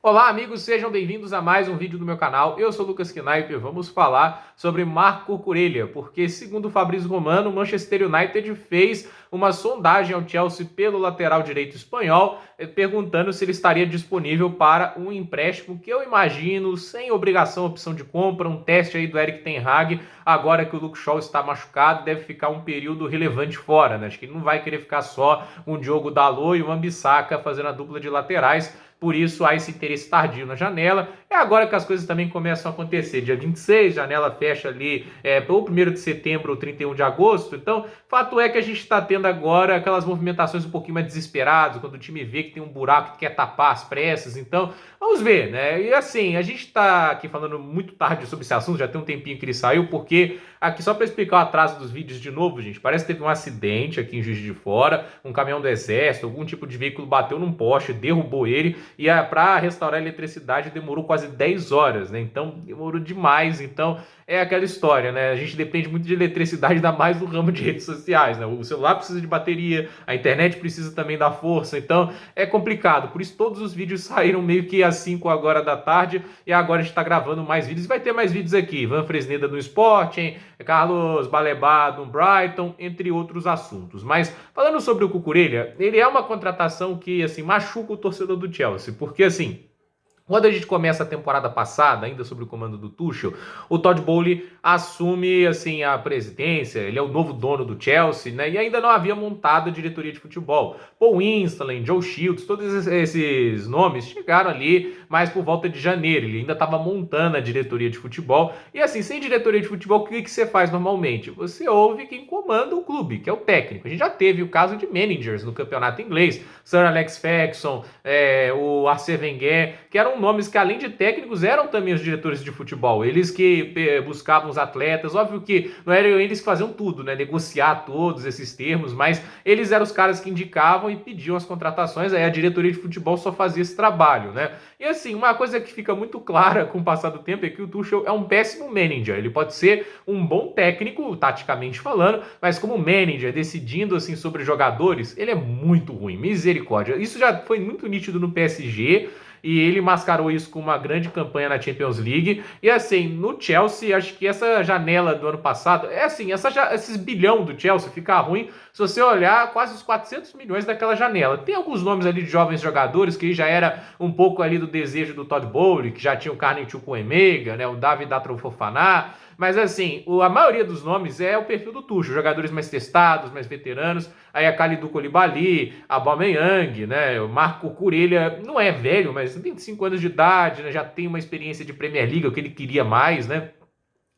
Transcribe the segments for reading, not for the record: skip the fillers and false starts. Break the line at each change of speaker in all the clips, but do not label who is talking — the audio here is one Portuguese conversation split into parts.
Olá, amigos, sejam bem-vindos a mais um vídeo do meu canal. Eu sou o Lucas Knaip e vamos falar sobre Marco Cucurella, porque, segundo o Fabrício Romano, o Manchester United fez uma sondagem ao Chelsea pelo lateral direito espanhol, perguntando se ele estaria disponível para um empréstimo que eu imagino, sem obrigação, opção de compra, um teste aí do Erik ten Hag, agora que o Luke Shaw está machucado, deve ficar um período relevante fora, né? Acho que ele não vai querer ficar só um Diogo Dalot e um Wan-Bissaka fazendo a dupla de laterais. Por isso há esse interesse tardio na janela. É agora que as coisas também começam a acontecer. Dia 26, janela fecha ali ou 1º de setembro ou 31 de agosto. Então, fato é que a gente está tendo agora aquelas movimentações um pouquinho mais desesperadas, quando o time vê que tem um buraco que quer tapar as pressas. Então, vamos ver, né? E assim, a gente está aqui falando muito tarde sobre esse assunto, já tem um tempinho que ele saiu, porque aqui só para explicar o atraso dos vídeos de novo, gente, parece que teve um acidente aqui em Juiz de Fora, um caminhão do exército, algum tipo de veículo bateu num poste, derrubou ele, e para restaurar a eletricidade demorou quase 10 horas, né? Então demorou demais. Então é aquela história, né? A gente depende muito de eletricidade, ainda mais no ramo de redes sociais, né? O celular precisa de bateria, a internet precisa também da força, então é complicado. Por isso todos os vídeos saíram meio que às 5 agora da tarde, e agora a gente está gravando mais vídeos. Vai ter mais vídeos aqui, Ivan Fresneda no Sporting, Carlos Balebá no Brighton, entre outros assuntos. Mas falando sobre o Cucurella, ele é uma contratação que assim machuca o torcedor do Chelsea, porque assim, quando a gente começa a temporada passada, ainda sob o comando do Tuchel, o Todd Boehly assume assim a presidência, ele é o novo dono do Chelsea, né? E ainda não havia montado a diretoria de futebol. Paul Winstanley, Joe Shields, todos esses nomes chegaram ali mais por volta de janeiro. Ele ainda estava montando a diretoria de futebol. E assim, sem diretoria de futebol, o que você faz normalmente? Você ouve quem comanda o clube, que é o técnico. A gente já teve o caso de managers no campeonato inglês, Sir Alex Ferguson, o Arsène Wenger, que eram nomes que, além de técnicos, eram também os diretores de futebol. Eles que buscavam os atletas. Óbvio que não eram eles que faziam tudo, né? Negociar todos esses termos, mas eles eram os caras que indicavam e pediam as contratações. Aí a diretoria de futebol só fazia esse trabalho, né? E assim, uma coisa que fica muito clara com o passar do tempo é que o Tuchel é um péssimo manager. Ele pode ser um bom técnico, taticamente falando, mas como manager, decidindo assim sobre jogadores, ele é muito ruim. Misericórdia. Isso já foi muito nítido no PSG, e ele mascarou isso com uma grande campanha na Champions League. E assim, no Chelsea, acho que essa janela do ano passado, esses bilhão do Chelsea fica ruim se você olhar quase os 400 milhões daquela janela. Tem alguns nomes ali de jovens jogadores que já era um pouco ali do desejo do Todd Boehly, que já tinha o Carney Chukwuemeka, né, o David Datro Fofana. Mas assim, a maioria dos nomes é o perfil do Tuchel, jogadores mais testados, mais veteranos. Aí a Kalidou Koulibaly, a Aubameyang, né, o Marco Cucurella não é velho, mas tem 25 anos de idade, né, já tem uma experiência de Premier League, o que ele queria mais, né?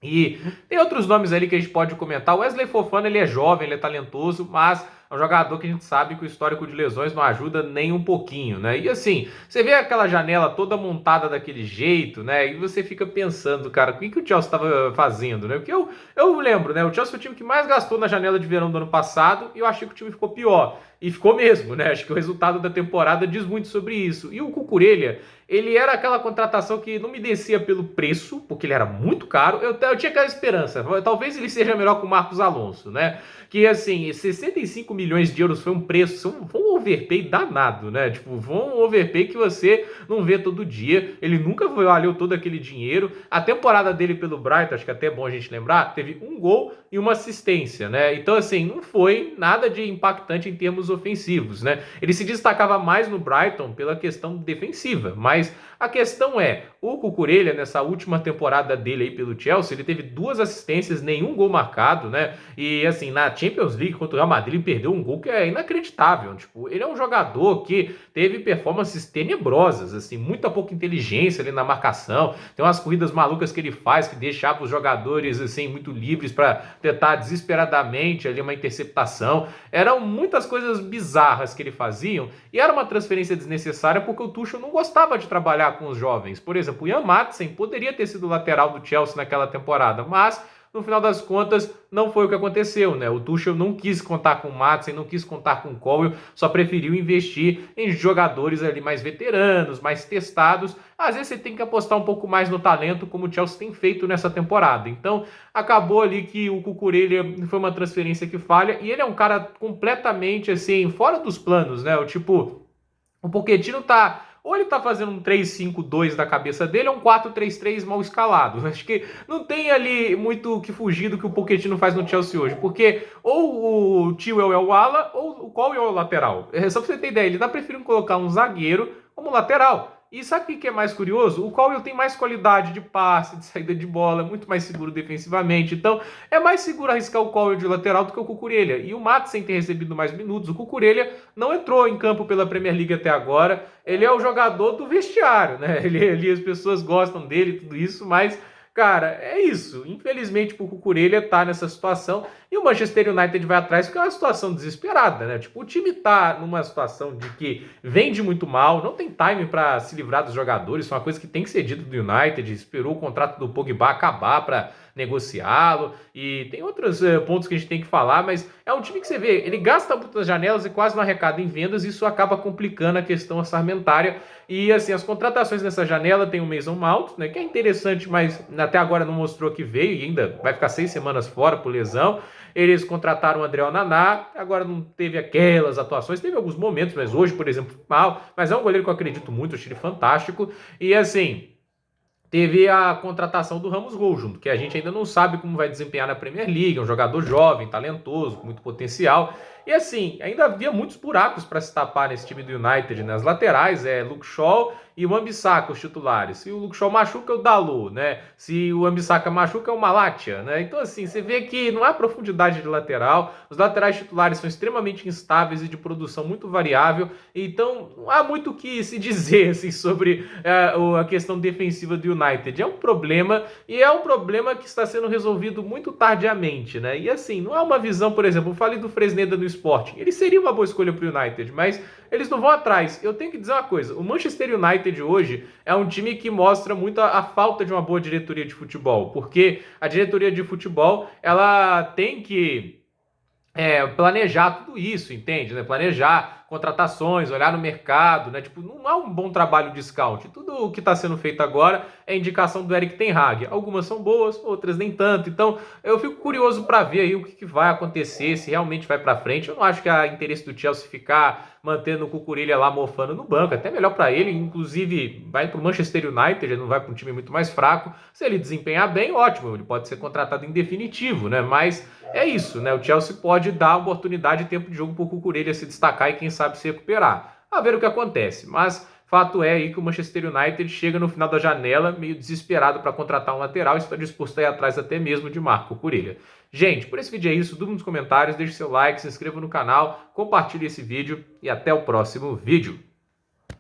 E tem outros nomes ali que a gente pode comentar. O Wesley Fofana, ele é jovem, ele é talentoso, mas é um jogador que a gente sabe que o histórico de lesões não ajuda nem um pouquinho, né? E assim, você vê aquela janela toda montada daquele jeito, né? E você fica pensando, cara, o que o Chelsea estava fazendo, né? Porque eu lembro, né? O Chelsea foi o time que mais gastou na janela de verão do ano passado, e eu achei que o time ficou pior. E ficou mesmo, né? Acho que o resultado da temporada diz muito sobre isso. E o Cucurella, ele era aquela contratação que não me descia pelo preço, porque ele era muito caro. Eu tinha aquela esperança. Talvez ele seja melhor que o Marcos Alonso, né? Que, assim, 65 milhões de euros foi um preço, foi um overpay danado, né? Tipo, foi um overpay que você não vê todo dia. Ele nunca valeu todo aquele dinheiro. A temporada dele pelo Brighton, acho que até é bom a gente lembrar, teve um gol e uma assistência, né? Então, assim, não foi nada de impactante em termos ofensivos, né? Ele se destacava mais no Brighton pela questão defensiva, mas a questão é, o Cucurella, nessa última temporada dele aí pelo Chelsea, ele teve 2 assistências, nenhum gol marcado, né? E assim, na Champions League contra o Real Madrid, ele perdeu um gol que é inacreditável. Tipo, ele é um jogador que teve performances tenebrosas, assim, muita pouca inteligência ali na marcação. Tem umas corridas malucas que ele faz que deixava os jogadores assim muito livres para tentar desesperadamente ali uma interceptação. Eram muitas coisas bizarras que ele fazia, e era uma transferência desnecessária porque o Tuchel não gostava de trabalhar com os jovens. Por exemplo, o Ian Maatsen poderia ter sido lateral do Chelsea naquela temporada, mas no final das contas não foi o que aconteceu, né? O Tuchel não quis contar com o Maatsen, não quis contar com o Colwill, só preferiu investir em jogadores ali mais veteranos, mais testados. Às vezes você tem que apostar um pouco mais no talento, como o Chelsea tem feito nessa temporada. Então acabou ali que o Cucurella foi uma transferência que falha, e ele é um cara completamente assim fora dos planos, né? O Pochettino tá ou ele tá fazendo um 3-5-2 da cabeça dele, ou um 4-3-3 mal escalado. Acho que não tem ali muito o que fugir do que o Pochettino faz no Chelsea hoje, porque ou o Chilwell é o ala, ou o Cole é o lateral. Só pra você ter ideia, ele tá preferindo colocar um zagueiro como lateral. E sabe o que é mais curioso? O Cole tem mais qualidade de passe, de saída de bola, é muito mais seguro defensivamente. Então, é mais seguro arriscar o Cole de lateral do que o Cucurella. E o Maatsen tem recebido mais minutos. O Cucurella não entrou em campo pela Premier League até agora. Ele é o jogador do vestiário, né? Ele as pessoas gostam dele e tudo isso, mas cara, é isso. Infelizmente, o Cucurella tá nessa situação e o Manchester United vai atrás porque é uma situação desesperada, né? Tipo, o time tá numa situação de que vende muito mal, não tem time para se livrar dos jogadores, isso é uma coisa que tem que ser dito do United, esperou o contrato do Pogba acabar para negociá-lo e tem outros pontos que a gente tem que falar, mas é um time que você vê, ele gasta muito nas janelas e quase não arrecada em vendas, e isso acaba complicando a questão orçamentária. E assim, as contratações nessa janela tem o Mason Mount, né, que é interessante, mas até agora não mostrou que veio e ainda vai ficar 6 semanas fora por lesão. Eles contrataram o André Onana, agora não teve aquelas atuações, teve alguns momentos, mas hoje, por exemplo, mal, mas é um goleiro que eu acredito muito, achei ele fantástico. E assim, teve a contratação do Ramos Højlund, que a gente ainda não sabe como vai desempenhar na Premier League, é um jogador jovem, talentoso, com muito potencial. E assim, ainda havia muitos buracos para se tapar nesse time do United, nas laterais, Luke Shaw e o Wan-Bissaka, os titulares. Se o Luke Shaw machuca, é o Dalot, né? Se o Wan-Bissaka machuca, é o Malacia, né? Então assim, você vê que não há profundidade de lateral, os laterais titulares são extremamente instáveis e de produção muito variável, então não há muito o que se dizer assim, sobre a questão defensiva do United. É um problema, e é um problema que está sendo resolvido muito tardiamente, né? E assim, não há uma visão, por exemplo, eu falei do Fresneda no Sporting, ele seria uma boa escolha para o United, mas eles não vão atrás. Eu tenho que dizer uma coisa, o Manchester United hoje é um time que mostra muito a falta de uma boa diretoria de futebol, porque a diretoria de futebol, ela tem que planejar tudo isso, entende? Né? Planejar contratações, olhar no mercado, né? Tipo, não há um bom trabalho de scout. Tudo o que está sendo feito agora é indicação do Erik ten Hag. Algumas são boas, outras nem tanto. Então, eu fico curioso para ver aí o que vai acontecer, se realmente vai para frente. Eu não acho que há interesse do Chelsea ficar mantendo o Cucurella lá mofando no banco. Até melhor para ele, inclusive vai para o Manchester United, ele não vai para um time muito mais fraco. Se ele desempenhar bem, ótimo, ele pode ser contratado em definitivo, né? Mas é isso, né? O Chelsea pode dar oportunidade e tempo de jogo para o Cucurella se destacar e quem sabe se recuperar. A ver o que acontece, mas fato é aí que o Manchester United chega no final da janela meio desesperado para contratar um lateral e está disposto a ir atrás até mesmo de Marco Cucurella. Gente, por esse vídeo é isso, dúvida nos comentários, deixe seu like, se inscreva no canal, compartilhe esse vídeo e até o próximo vídeo.